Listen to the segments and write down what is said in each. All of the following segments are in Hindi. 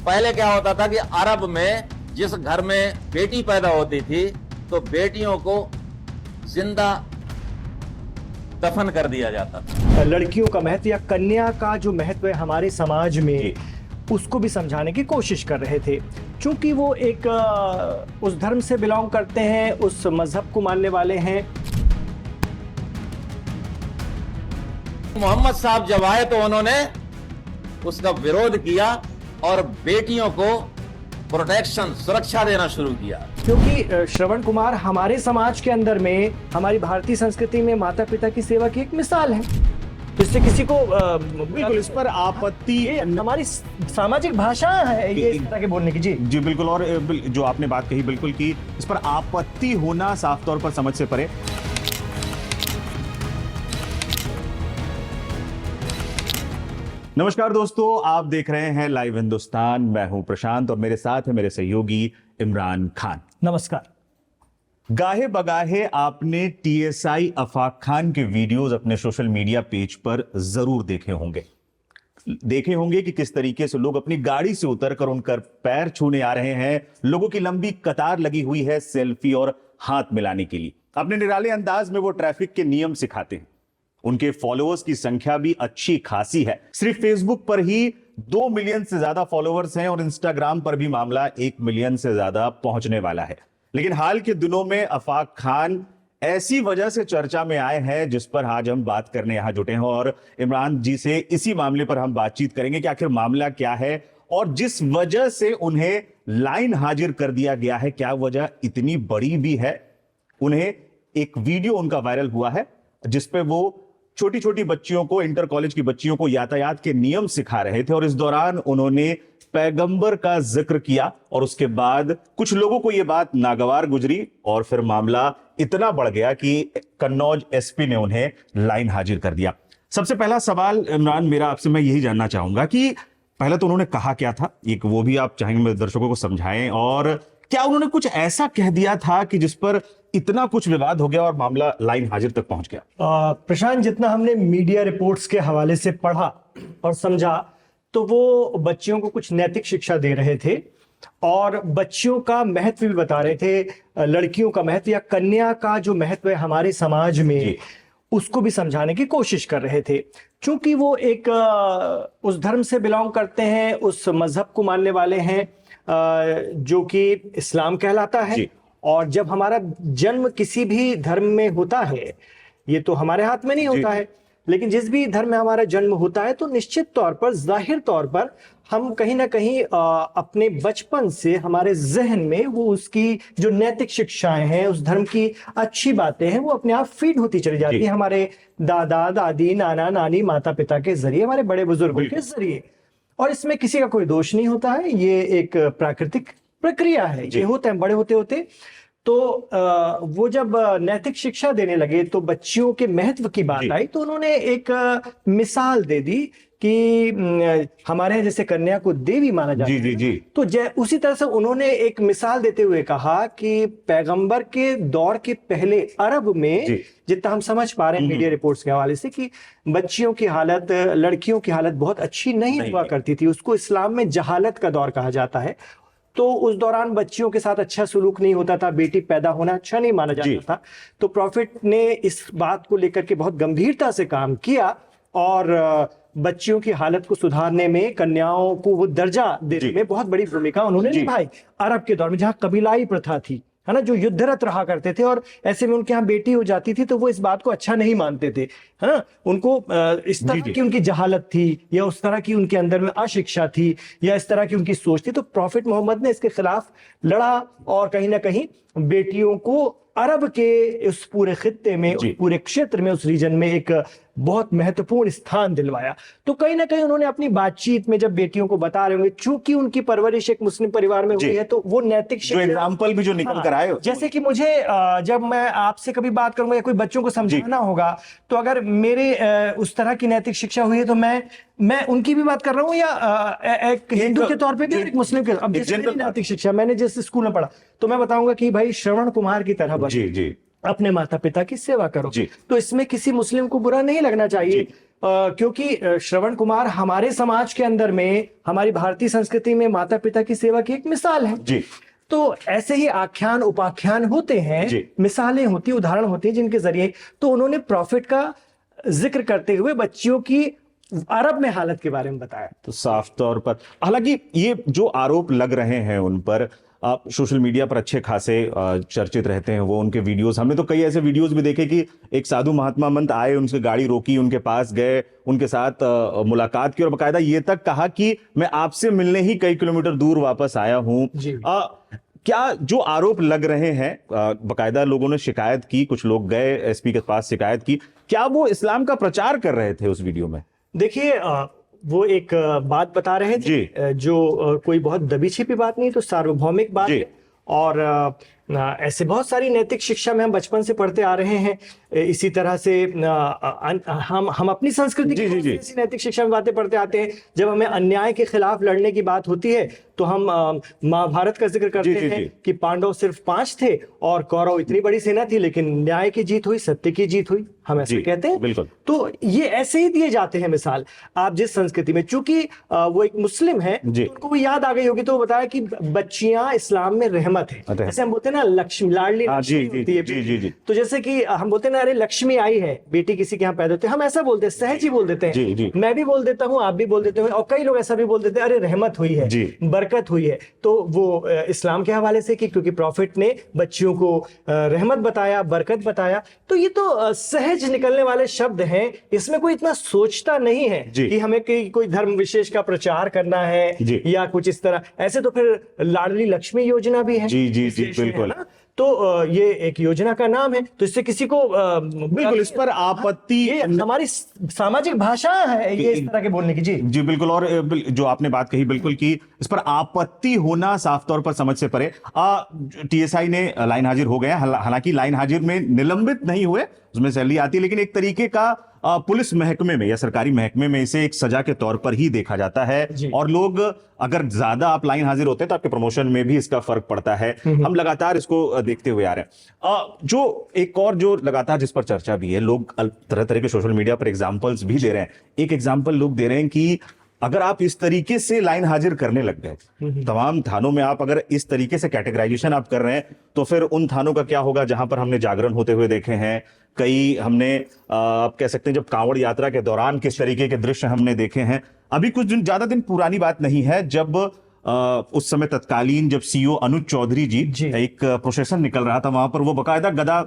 पहले क्या होता था कि अरब में जिस घर में बेटी पैदा होती थी तो बेटियों को जिंदा दफन कर दिया जाता था। लड़कियों का महत्व या कन्या का जो महत्व है हमारे समाज में, उसको भी समझाने की कोशिश कर रहे थे। क्योंकि वो एक उस धर्म से बिलोंग करते हैं, उस मजहब को मानने वाले हैं। मोहम्मद साहब जब आए तो उन्होंने उसका विरोध किया और बेटियों को प्रोटेक्शन, सुरक्षा देना शुरू किया। क्योंकि श्रवण कुमार हमारे समाज के अंदर में, हमारी भारतीय संस्कृति में माता पिता की सेवा की एक मिसाल है। जिससे किसी को बिल्कुल इस पर आपत्ति, हमारी सामाजिक भाषा है ये इस तरह के बोलने की। जी जी बिल्कुल। और जो आपने बात कही बिल्कुल कि इस पर आपत्ति होना साफ तौर पर समझ से परे। नमस्कार दोस्तों, आप देख रहे हैं लाइव हिंदुस्तान। मैं हूं प्रशांत और मेरे साथ है मेरे सहयोगी इमरान खान। नमस्कार। गाहे बगाहे आपने टीएसआई अफाक खान के वीडियोस अपने सोशल मीडिया पेज पर जरूर देखे होंगे कि किस तरीके से लोग अपनी गाड़ी से उतरकर उनका पैर छूने आ रहे हैं। लोगों की लंबी कतार लगी हुई है सेल्फी और हाथ मिलाने के लिए। अपने निराले अंदाज में वो ट्रैफिक के नियम सिखाते हैं। उनके फॉलोअर्स की संख्या भी अच्छी खासी है। सिर्फ फेसबुक पर ही 2 मिलियन से ज्यादा फॉलोअर्स हैं और इंस्टाग्राम पर भी मामला 1 मिलियन से ज्यादा पहुंचने वाला है। लेकिन हाल के दिनों में अफाक खान ऐसी वजह से चर्चा में आए हैं जिस पर आज हम बात करने यहां जुटे हैं और इमरान जी से इसी मामले पर हम बातचीत करेंगे कि आखिर मामला क्या है और जिस वजह से उन्हें लाइन हाजिर कर दिया गया है, क्या वजह इतनी बड़ी भी है। उन्हें एक वीडियो उनका वायरल हुआ है जिसपे वो छोटी छोटी बच्चियों को, इंटर कॉलेज की बच्चियों को यातायात के नियम सिखा रहे थे और इस दौरान उन्होंने पैगंबर का जिक्र किया और उसके बाद कुछ लोगों को यह बात नागवार गुजरी और फिर मामला इतना बढ़ गया कि कन्नौज एसपी ने उन्हें लाइन हाजिर कर दिया। सबसे पहला सवाल इमरान मेरा आपसे मैं यही जानना चाहूंगा कि पहले तो उन्होंने कहा क्या था, एक वो भी आप चाहेंगे मेरे दर्शकों को समझाएं, और क्या उन्होंने कुछ ऐसा कह दिया था कि जिस पर इतना कुछ विवाद हो गया और मामला लाइन हाजिर तक पहुंच गया। प्रशांत, जितना हमने मीडिया रिपोर्ट्स के हवाले से पढ़ा और समझा तो वो बच्चियों को कुछ नैतिक शिक्षा दे रहे थे और बच्चियों का महत्व भी बता रहे थे। लड़कियों का महत्व या कन्या का जो महत्व है हमारे समाज में, उसको भी समझाने की कोशिश कर रहे थे। क्योंकि वो एक उस धर्म से बिलोंग करते हैं, उस मजहब को मानने वाले हैं जो कि इस्लाम कहलाता है। और जब हमारा जन्म किसी भी धर्म में होता है, ये तो हमारे हाथ में नहीं होता है, लेकिन जिस भी धर्म में हमारा जन्म होता है तो निश्चित तौर पर, जाहिर तौर पर हम कहीं ना कहीं अपने बचपन से हमारे जहन में वो उसकी जो नैतिक शिक्षाएं हैं, उस धर्म की अच्छी बातें हैं, वो अपने आप फीड होती चली जाती है हमारे दादा दादी, नाना नानी, माता पिता के जरिए, हमारे बड़े बुजुर्गों के जरिए। और इसमें किसी का कोई दोष नहीं होता है, ये एक प्राकृतिक प्रक्रिया है, ये होता है बड़े होते होते। तो वो जब नैतिक शिक्षा देने लगे तो बच्चियों के महत्व की बात आई तो उन्होंने एक मिसाल दे दी कि हमारे यहाँ जैसे कन्या को देवी माना जाता है, तो उसी तरह से उन्होंने एक मिसाल देते हुए कहा कि पैगंबर के दौर के पहले अरब में, जितना हम समझ पा रहे हैं मीडिया रिपोर्ट्स के हवाले से, कि बच्चियों की हालत, लड़कियों की हालत बहुत अच्छी नहीं हुआ करती थी। उसको इस्लाम में जहालत का दौर कहा जाता है। तो उस दौरान बच्चियों के साथ अच्छा सुलूक नहीं होता था, बेटी पैदा होना अच्छा नहीं माना जाता था। तो प्रॉफिट ने इस बात को लेकर के बहुत गंभीरता से काम किया और बच्चियों की हालत को सुधारने में, कन्याओं को वो दर्जा देने में बहुत बड़ी भूमिका उन्होंने निभाई। अरब के दौर में जहां कबीलाई प्रथा थी, है ना, जो युद्धरत रहा करते थे और ऐसे में उनके यहाँ बेटी हो जाती थी तो वो इस बात को अच्छा नहीं मानते थे, है ना। उनको इस तरह की उनकी जहालत थी या उस तरह की उनके अंदर में अशिक्षा थी या इस तरह की उनकी सोच थी। तो प्रॉफिट मोहम्मद ने इसके खिलाफ लड़ा और कहीं ना कहीं बेटियों को अरब के उस पूरे खित्ते में, उस पूरे क्षेत्र में, उस रीजन में एक बहुत महत्वपूर्ण स्थान दिलवाया। तो कहीं ना कहीं उन्होंने अपनी बातचीत में जब बेटियों को बता रहे होंगे, चूंकि उनकी परवरिश एक मुस्लिम परिवार में हुई है, तो वो नैतिक एग्जाम्पल भी जो निकल कर आए, जैसे कि मुझे जब मैं आपसे कभी बात करूंगा या कोई बच्चों को समझाना होगा, तो अगर मेरे उस तरह की नैतिक शिक्षा हुई है तो मैं उनकी भी बात कर रहा हूँ या एक हिंदू के तौर पे भी, एक मुस्लिम के। अब जैसे नैतिक शिक्षा मैंने जिस स्कूल में पढ़ा तो मैं बताऊंगा कि भाई श्रवण कुमार की तरह अपने माता पिता की सेवा करो। तो इसमें किसी मुस्लिम को बुरा नहीं लगना चाहिए। क्योंकि श्रवण कुमार हमारे समाज के अंदर में, हमारी भारतीय संस्कृति में माता पिता की सेवा की एक मिसाल है जी। तो ऐसे ही आख्यान उपाख्यान होते हैं, मिसालें होती, उदाहरण होते हैं जिनके जरिए, तो उन्होंने प्रॉफिट का जिक्र करते हुए बच्चियों की अरब में हालत के बारे में बताया। तो साफ तौर पर, हालांकि ये जो आरोप लग रहे हैं उन पर, आप सोशल मीडिया पर अच्छे खासे चर्चित रहते हैं वो उनके वीडियोस। हमने तो कई ऐसे वीडियोस भी देखे कि एक साधु महात्मा मंत आए, उनसे गाड़ी रोकी, उनके पास गए, उनके साथ मुलाकात की और बकायदा ये तक कहा कि मैं आपसे मिलने ही कई किलोमीटर दूर वापस आया हूं। क्या जो आरोप लग रहे हैं, बकायदा लोगों ने शिकायत की, कुछ लोग गए एसपी के पास शिकायत की, क्या वो इस्लाम का प्रचार कर रहे थे उस वीडियो में? देखिए, वो एक बात बता रहे थे जो कोई बहुत दबी छिपी बात नहीं, तो सार्वभौमिक बात है। और ऐसे बहुत सारी नैतिक शिक्षा में हम बचपन से पढ़ते आ रहे हैं। इसी तरह से हम अपनी संस्कृति की ऐसी नैतिक शिक्षा में बातें पढ़ते आते हैं। जब हमें अन्याय के खिलाफ लड़ने की बात होती है तो हम महाभारत का जिक्र करते हैं कि पांडव सिर्फ 5 थे और कौरव इतनी बड़ी सेना थी, लेकिन न्याय की जीत हुई, सत्य की जीत हुई, हम ऐसे कहते हैं। बिल्कुल। तो ये ऐसे ही दिए जाते हैं मिसाल। आप जिस संस्कृति में, चूंकि वो एक मुस्लिम है तो उनको वो याद आ गई होगी, तो वो बताया कि बच्चियां इस्लाम में रहमत है। जैसे हम बोलते हैं ना लक्ष्मी, लाडली लक्ष्मी होती है। तो जैसे कि हम बोलते हैं ना, अरे लक्ष्मी आई है, बेटी किसी के यहाँ पैदा होती है, हम ऐसा बोलते हैं, सहज ही बोल देते हैं। मैं भी बोल देता हूँ, आप भी बोल देते हैं, और कई लोग ऐसा भी बोल देते हैं, अरे रहमत हुई है, बरकत हुई है। तो वो इस्लाम के हवाले से कि क्योंकि प्रॉफिट ने बच्चियों को रहमत बताया, बरकत बताया, तो ये तो सहज निकलने वाले शब्द हैं। इसमें कोई इतना सोचता नहीं है कि हमें कोई धर्म विशेष का प्रचार करना है या कुछ इस तरह। ऐसे तो फिर लाडली लक्ष्मी योजना भी है। जी बिल्कुल। तो ये एक योजना का नाम है, तो इससे किसी को बिल्कुल इस पर आपत्ति, ये हमारी सामाजिक भाषा है ये इस तरह के बोलने की। जी बिल्कुल। और जो आपने बात कही बिल्कुल कि इस पर आपत्ति होना साफ तौर पर समझ से परे। टीएसआई ने लाइन हाजिर हो गए, हालांकि लाइन हाजिर में निलंबित नहीं हुए, उसमें सैलरी आती है, लेकिन एक तरीके का पुलिस महकमे में या सरकारी महकमे में इसे एक सजा के तौर पर ही देखा जाता है। और लोग, अगर ज्यादा आप लाइन हाजिर होते हैं तो आपके प्रमोशन में भी इसका फर्क पड़ता है। हम लगातार इसको देखते हुए आ रहे हैं। जो एक और जो लगातार जिस पर चर्चा भी है, लोग तरह तरह के सोशल मीडिया पर एग्जाम्पल्स भी दे रहे हैं। एक एग्जाम्पल लोग दे रहे हैं कि अगर आप इस तरीके से लाइन हाजिर करने लग गए, तमाम थानों में आप अगर इस तरीके से कैटेगराइजेशन आप कर रहे हैं, तो फिर उन थानों का क्या होगा जहां पर हमने जागरण होते हुए देखे हैं। कई हमने आप कह सकते हैं जब कांवड़ यात्रा के दौरान किस तरीके के दृश्य हमने देखे हैं। अभी कुछ दिन, ज्यादा दिन पुरानी बात नहीं है, जब उस समय तत्कालीन जब सीओ अनुज चौधरी जी एक प्रोसेशन निकल रहा था, वहां पर वो बकायदा गदा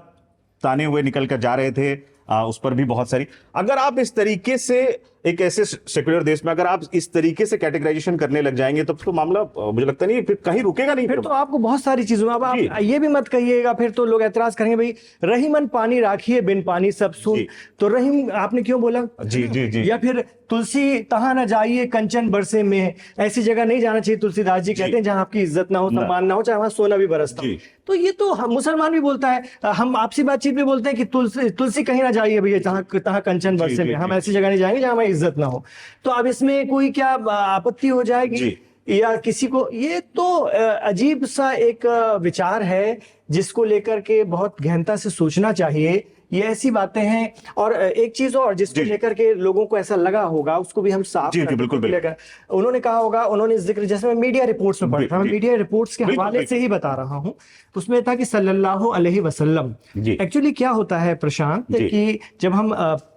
ताने हुए निकल कर जा रहे थे। उस पर भी बहुत सारी, अगर आप इस तरीके से एक ऐसे सेक्युलर देश में अगर आप इस तरीके से कैटेगराइजेशन करने लग जाएंगे तब तो मामला मुझे लगता नहीं फिर कहीं रुकेगा नहीं। फिर तो आपको बहुत सारी चीजों, अब आप ये भी मत कहिएगा, फिर तो लोग एतराज करेंगे, भाई रहीमन पानी राखिए बिन पानी सब सुन। तो रहीम आपने क्यों बोला? जी। या फिर तुलसी तहां न जाइए कंचन बरसे में, ऐसी जगह नहीं जाना चाहिए, तुलसीदास जी कहते हैं, जहां आपकी इज्जत ना हो, सम्मान ना हो, चाहे वहां सोना भी बरसता हो। तो ये तो मुसलमान भी बोलता है, हम आपसी बातचीत में बोलते हैं कि तुलसी कहीं ना जाइए भैया, जहां कंचन बरसे में, हम ऐसी जगह नहीं जाएंगे जहां हमारी इज्जत ना हो। तो अब इसमें कोई क्या आपत्ति हो जाएगी या किसी को? ये तो अजीब सा एक विचार है जिसको लेकर के बहुत गहनता से सोचना चाहिए। ये ऐसी बातें हैं। और एक चीज और जिसको लेकर के लोगों को ऐसा लगा होगा, उसको भी हम साफ लेकर, उन्होंने कहा होगा, उन्होंने जिक्र, जैसे मैं मीडिया रिपोर्ट्स में पढ़ रहा हूं, मीडिया रिपोर्ट्स के हवाले से ही बता रहा हूं, उसमें था कि सल्लल्लाहु अलैहि वसल्लम। एक्चुअली क्या होता है प्रशांत, कि जब हम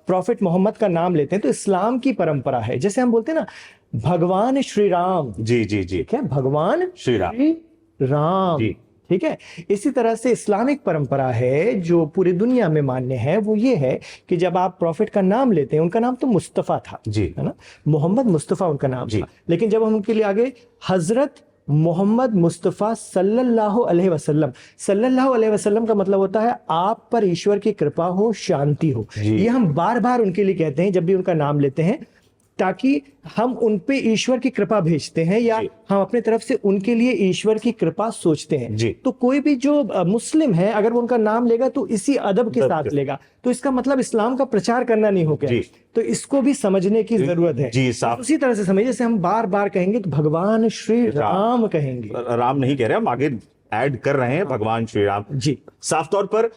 प्रॉफिट मोहम्मद का नाम लेते हैं तो इस्लाम की परंपरा है, जैसे हम बोलते हैं ना भगवान श्री राम। जी क्या भगवान श्री राम, ठीक है। इसी तरह से इस्लामिक परंपरा है जो पूरी दुनिया में मान्य है, वो ये है कि जब आप प्रॉफिट का नाम लेते हैं, उनका नाम तो मुस्तफा था, है ना, मोहम्मद मुस्तफा उनका नाम था, लेकिन जब हम उनके लिए आगे हजरत मोहम्मद मुस्तफ़ा सल्लल्लाहु अलैहि वसल्लम, सल्लल्लाहु अलैहि वसल्लम का मतलब होता है आप पर ईश्वर की कृपा हो, शांति हो। ये हम बार बार उनके लिए कहते हैं जब भी उनका नाम लेते हैं, ताकि हम उन पे ईश्वर की कृपा भेजते हैं या हम अपने तरफ से उनके लिए ईश्वर की कृपा सोचते हैं। तो कोई भी जो मुस्लिम है अगर वो उनका नाम लेगा तो इसी अदब के साथ लेगा, तो इसका मतलब इस्लाम का प्रचार करना नहीं हो गया। तो इसको भी समझने की जरूरत है। तो उसी तरह से समझिए, जैसे हम बार बार कहेंगे तो भगवान श्री राम कहेंगे, राम नहीं कह रहे हम, आगे ऐड कर रहे हैं भगवान श्री राम जी। साफ तौर पर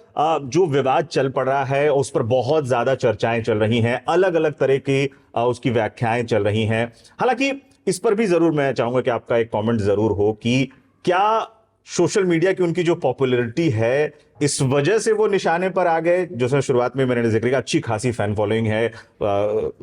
जो विवाद चल पड़ रहा है उस पर बहुत ज्यादा चर्चाएं चल रही हैं, अलग अलग तरह की उसकी व्याख्याएं चल रही हैं। हालांकि इस पर भी जरूर मैं चाहूंगा कि आपका एक कमेंट जरूर हो कि क्या सोशल मीडिया की उनकी जो पॉपुलैरिटी है इस वजह से वो निशाने पर आ गए। जैसे शुरुआत में मैंने जिक्र किया, अच्छी खासी फैन फॉलोइंग है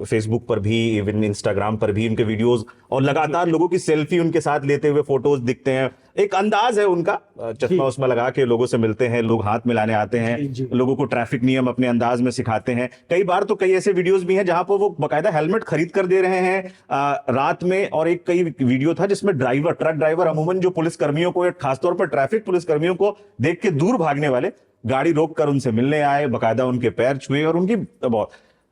फेसबुक पर भी, इवन इंस्टाग्राम पर भी उनके वीडियोस, और लगातार लोगों की सेल्फी उनके साथ लेते हुए फोटोज दिखते हैं। एक अंदाज है उनका, चश्मा उसमें लगा के लोगों से मिलते हैं, लोग हाथ मिलाने आते हैं, लोगों को ट्रैफिक नियम अपने अंदाज में सिखाते हैं। कई बार तो कई ऐसे वीडियोस भी हैं जहां पर वो बकायदा हेलमेट खरीद कर दे रहे हैं रात में। और एक कई वीडियो था जिसमें ट्रक ड्राइवर अमूमन जो पुलिस कर्मियों को, खासतौर पर ट्रैफिक पुलिस कर्मियों को देख के दूर भागने वाले, गाड़ी रोककर उनसे मिलने आए, बकायदा उनके पैर छुए। और उनकी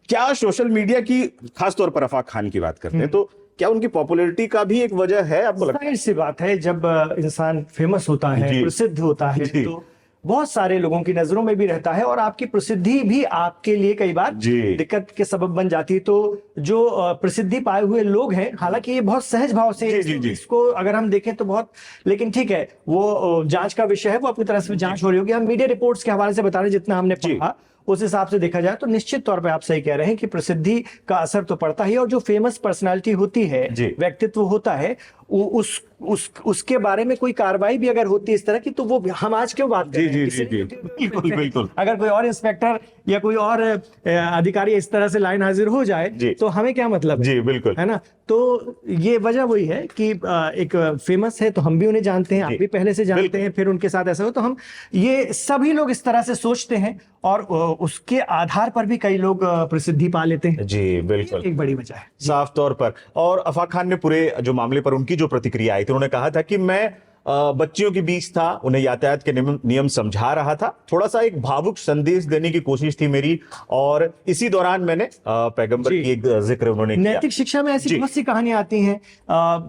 क्या सोशल मीडिया की, खासतौर पर आफाक खान की बात करते हैं, तो क्या उनकी पॉपुलैरिटी का भी एक वजह है आपको लगता है? जाहिर सी बात है, जब इंसान फेमस होता है, प्रसिद्ध होता है, तो बहुत सारे लोगों की नजरों में भी रहता है और आपकी प्रसिद्धि भी आपके लिए कई बार दिक्कत के सबब बन जाती है। तो जो प्रसिद्धि पाए हुए लोग हैं, हालांकि ये बहुत सहज भाव से इसको अगर हम देखें तो बहुत, लेकिन ठीक है, वो जांच का विषय है, वो अपनी तरफ से जांच हो रही होगी। हम मीडिया रिपोर्ट्स के हवाले से बता रहे हैं, जितना हमने पढ़ा उस हिसाब से देखा जाए तो निश्चित तौर पे आप सही कह रहे हैं कि प्रसिद्धि का असर तो पड़ता ही है। और जो फेमस पर्सनालिटी होती है, व्यक्तित्व होता है, उसके बारे में कोई कार्रवाई भी अगर होती है इस तरह की, तो वो हम आज क्यों बात कर रहे हैं? बिल्कुल। अगर कोई और इंस्पेक्टर या कोई और अधिकारी इस तरह से लाइन हाजिर हो जाए तो हमें क्या मतलब है? बिल्कुल, है ना। तो ये वजह वही है कि एक फेमस है तो हम भी उन्हें जानते हैं, आप भी पहले से जानते हैं, फिर उनके साथ ऐसा हो तो हम, ये सभी लोग इस तरह से सोचते हैं और उसके आधार पर भी कई लोग प्रसिद्धि पा लेते हैं। जी बिल्कुल, एक बड़ी वजह है साफ तौर पर। और आफाक खान ने पूरे जो मामले पर उनकी जो प्रतिक्रिया आई थी, उन्होंने कहा था कि मैं बच्चियों के बीच था, उन्हें यातायात के नियम समझा रहा था, थोड़ा सा एक भावुक संदेश देने की कोशिश थी मेरी, और इसी दौरान मैंने पैगंबर की एक जिक्र उन्होंने किया। नैतिक शिक्षा में ऐसी बहुत सी कहानियां आती हैं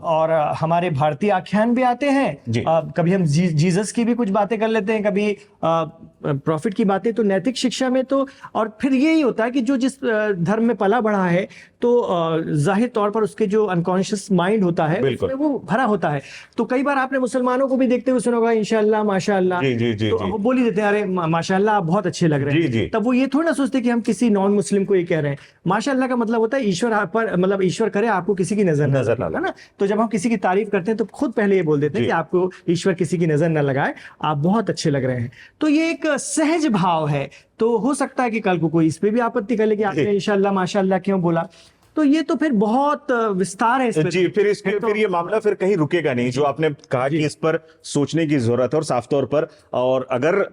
और हमारे भारतीय आख्यान भी आते हैं। कभी हम जीसस की भी कुछ बातें कर लेते हैं, कभी प्रॉफिट की बातें। तो नैतिक शिक्षा में तो, और फिर यही होता है कि जो जिस धर्म में पला बढ़ा है तो जाहिर तौर पर उसके जो अनकॉन्शियस माइंड होता है उसमें वो भरा होता है। तो कई बार आपने मुसलमानों को भी देखते हुए सुना होगा, इंशाअल्लाह माशाअल्लाह, तो वो बोल ही देते हैं, अरे माशाअल्लाह आप बहुत अच्छे लग रहे हैं। तब वो ये थोड़ी ना सोचते कि हम किसी नॉन मुस्लिम को ये कह रहे हैं। माशाअल्लाह का मतलब होता है ईश्वर आप पर, मतलब ईश्वर करे आपको किसी की नजर न लगे, है ना। तो जब हम किसी की तारीफ करते हैं तो खुद पहले ये बोल देते हैं कि आपको ईश्वर किसी की नजर न लगाए, आप बहुत अच्छे लग रहे हैं। तो ये एक सहज भाव है। तो हो सकता है कि कल को कोई इस पे भी आपत्ति कर ले कि आपने इंशाअल्लाह माशाअल्लाह क्यों बोला। तो ये तो फिर बहुत विस्तार है इस पर। जी, फिर ये मामला फिर कहीं रुकेगा नहीं। जो आपने कहा कि इस पर सोचने की जरूरत है, और साफ तौर पर, और अगर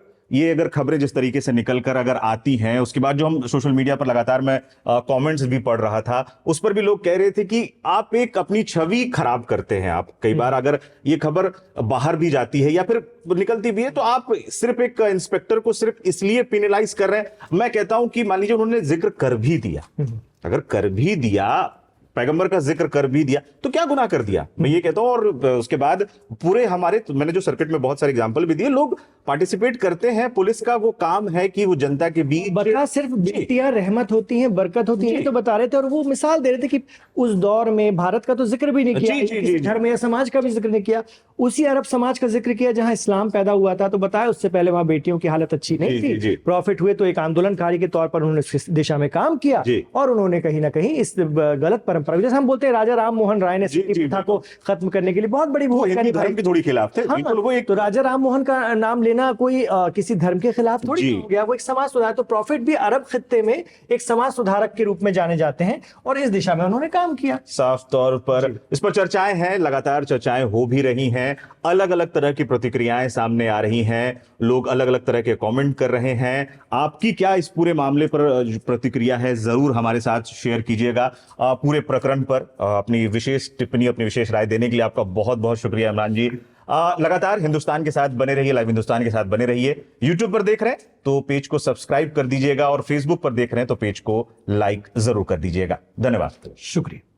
खबरें जिस तरीके से निकलकर अगर आती हैं, उसके बाद जो हम सोशल मीडिया पर लगातार मैं कमेंट्स भी पढ़ रहा था, उस पर भी लोग कह रहे थे कि आप एक अपनी छवि खराब करते हैं। आप कई बार अगर ये खबर बाहर भी जाती है या फिर निकलती भी है तो आप सिर्फ एक इंस्पेक्टर को सिर्फ इसलिए पेनलाइज कर रहे हैं। मैं कहता हूं कि मान लीजिए उन्होंने जिक्र कर भी दिया, अगर कर भी दिया, पैगंबर का जिक्र कर भी दिया, तो क्या गुनाह कर दिया, मैं ये कहता हूं। और उसके बाद पूरे हमारे, मैंने जो सर्किट में बहुत सारे एग्जांपल भी दिए, लोग पार्टिसिपेट करते हैं। पुलिस का वो काम है कि वो जनता के बीच, बरकत सिर्फ बेटियां रहमत होती हैं, बरकत होती है, तो बता रहे थे। और वो मिसाल दे रहे थे कि उस दौर में भारत का तो जिक्र भी नहीं किया, धर्म या समाज का भी जिक्र नहीं किया, उसी अरब समाज का जिक्र किया जहां इस्लाम पैदा हुआ था। तो बताया उससे पहले वहां बेटियों की हालत अच्छी नहीं थी। प्रॉफिट हुए तो एक आंदोलनकारी के तौर पर उन्होंने इस दिशा में काम किया और उन्होंने कहीं ना कहीं इस गलत परंपरा, जैसे हम बोलते हैं राजा राम मोहन राय ने प्रथा को खत्म करने के लिए बहुत बड़ी भूमिका निभाई, की थोड़ी खिलाफ थे। तो राजा राम मोहन का नाम लेना कोई किसी धर्म के खिलाफ थोड़ी हो गया, वो एक समाज सुधार। तो प्रॉफिट भी अरब खित्ते में एक समाज सुधारक के रूप में जाने जाते हैं और इस दिशा में उन्होंने काम किया। साफ तौर पर इस पर चर्चाएं हैं, लगातार चर्चाएं हो भी रही हैं, अलग अलग तरह की प्रतिक्रियाएं सामने आ रही हैं, लोग अलग अलग तरह के कमेंट कर रहे हैं। आपकी क्या इस पूरे मामले पर प्रतिक्रिया है, जरूर हमारे साथ शेयर कीजिएगा। पूरे प्रकरण पर अपनी विशेष टिप्पणी, अपनी विशेष राय देने के लिए आपका बहुत बहुत शुक्रिया इमरान जी। लगातार हिंदुस्तान के साथ बने रहिए, लाइव हिंदुस्तान के साथ बने रहिए। यूट्यूब पर देख रहे हैं तो पेज को सब्सक्राइब कर दीजिएगा और फेसबुक पर देख रहे हैं तो पेज को लाइक जरूर कर दीजिएगा। धन्यवाद, शुक्रिया।